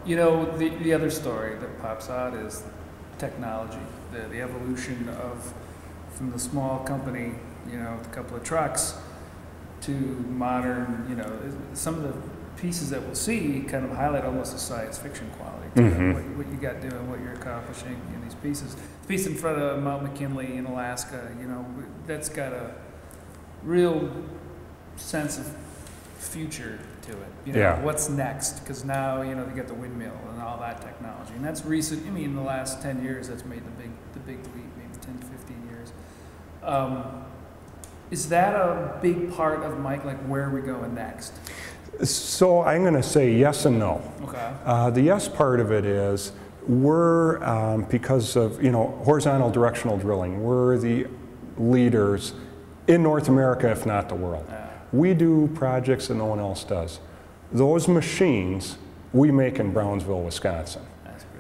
You know, the other story that pops out is technology, the evolution of from the small company, you know, with a couple of trucks, to modern, you know, some of the pieces that we'll see kind of highlight almost a science fiction quality to it, what you got doing, what you're accomplishing in these pieces. The piece in front of Mount McKinley in Alaska, you know, that's got a real sense of future to it. You know, Yeah. what's next? Because now, you know, they get the windmill and all that technology, and that's recent. I mean, in the last 10 years, that's made the big leap, maybe 10 to 15 years. Is that a big part of Mike? Like, where are we going next? So I'm going to say yes and no. Okay. The yes part of it is we're, because of, you know, horizontal directional drilling, we're the leaders in North America, if not the world. We do projects that no one else does. Those machines we make in Brownsville, Wisconsin,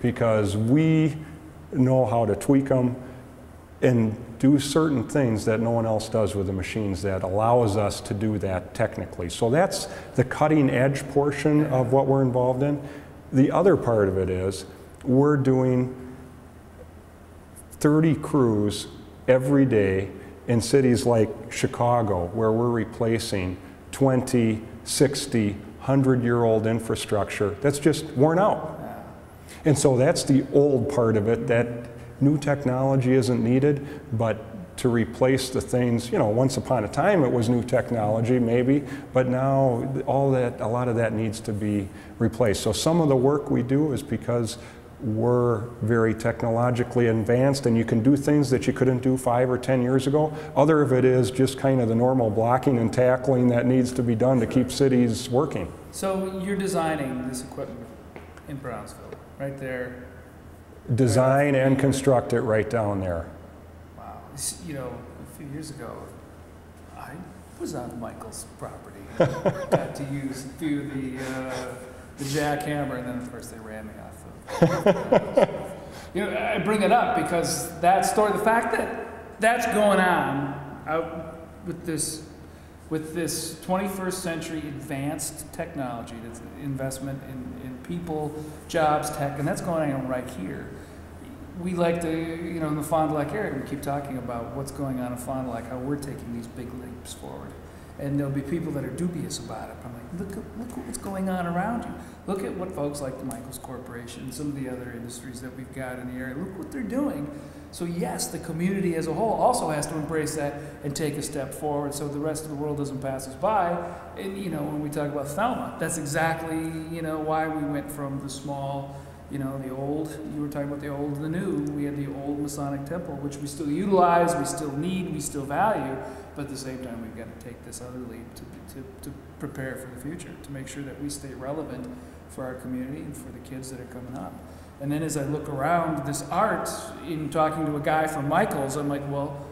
because we know how to tweak them and do certain things that no one else does with the machines that allows us to do that technically. So that's the cutting edge portion of what we're involved in. The other part of it is we're doing 30 crews every day in cities like Chicago, where we're replacing 20, 60, 100-year-old infrastructure that's just worn out. And so that's the old part of it, that new technology isn't needed, but to replace the things, you know, once upon a time it was new technology maybe, but now a lot of that needs to be replaced. So some of the work we do is because we're very technologically advanced and you can do things that you couldn't do 5 or 10 years ago. Other of it is just kind of the normal blocking and tackling that needs to be done to keep cities working. So you're designing this equipment in Brownsville, right there. Design and construct it right down there. Wow. You know, a few years ago, I was on Michels' property. Got to use the jackhammer, and then of course they ran me off. You know, I bring it up because that story, the fact that that's going on out with this 21st century advanced technology, that's investment in people, jobs, tech, and that's going on right here. We like to, you know, in the Fond du Lac area, we keep talking about what's going on in Fond du Lac, how we're taking these big leaps forward. And there'll be people that are dubious about it. I'm like, look what's going on around you. Look at what folks like the Michels Corporation and some of the other industries that we've got in the area, look what they're doing. So yes, the community as a whole also has to embrace that and take a step forward so the rest of the world doesn't pass us by. And, you know, when we talk about Thelma, that's exactly, you know, why we went from the small, you know, the old, you were talking about the old and the new. We had the old Masonic temple, which we still utilize, we still need, we still value, but at the same time we've got to take this other leap to prepare for the future, to make sure that we stay relevant for our community and for the kids that are coming up. And then as I look around this art, in talking to a guy from Michels, I'm like, well,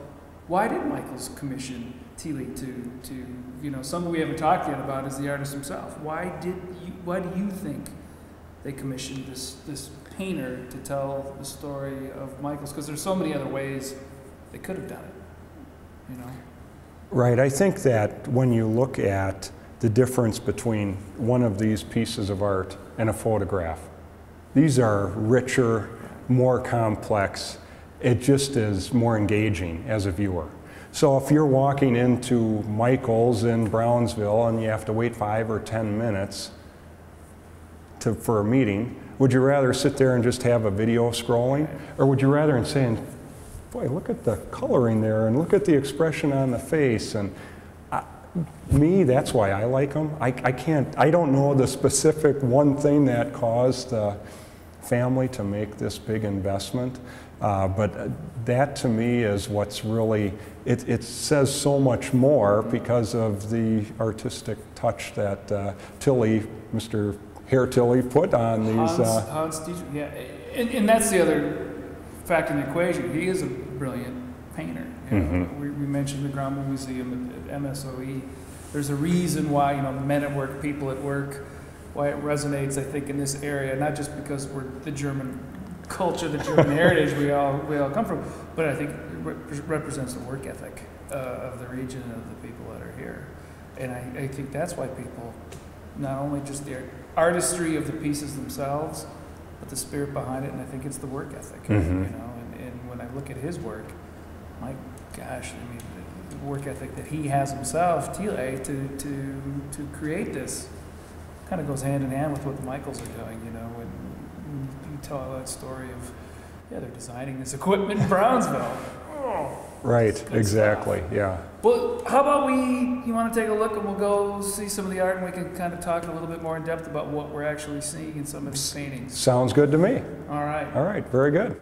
why did Michels commission Thiele to you know, something we haven't talked yet about is the artist himself. Why do you think they commissioned this painter to tell the story of Michels? Because there's so many other ways they could have done it, you know? Right, I think that when you look at the difference between one of these pieces of art and a photograph, these are richer, more complex. It just is more engaging as a viewer. So if you're walking into Michels in Brownsville and you have to wait 5 or 10 minutes for a meeting, would you rather sit there and just have a video scrolling? Or would you rather saying, boy, look at the coloring there and look at the expression on the face. And me, that's why I like them. I don't know the specific one thing that caused the family to make this big investment, but that to me is what's really, it says so much more because of the artistic touch that Thiele, Mr. Herr Thiele, put on these. Hans Dietrich, yeah, and that's the other fact in the equation. He is a brilliant painter. You know, we mentioned the Grauman Museum at MSOE. There's a reason why, you know, men at work, people at work, why it resonates, I think, in this area, not just because we're the German culture, the German heritage we all come from, but I think it represents the work ethic of the region and of the people that are here. And I think that's why people not only just the artistry of the pieces themselves, but the spirit behind it, and I think it's the work ethic. You know, and when I look at his work, my gosh, I mean, the work ethic that he has himself, Thiele, to create this, kind of goes hand in hand with what the Michels are doing. You know, when you tell that story of, yeah, they're designing this equipment in Brownsville. Oh, right, exactly, stuff. yeah. Well, how about you want to take a look and we'll go see some of the art and we can kind of talk a little bit more in depth about what we're actually seeing in some of these paintings. Sounds good to me. All right. All right, very good.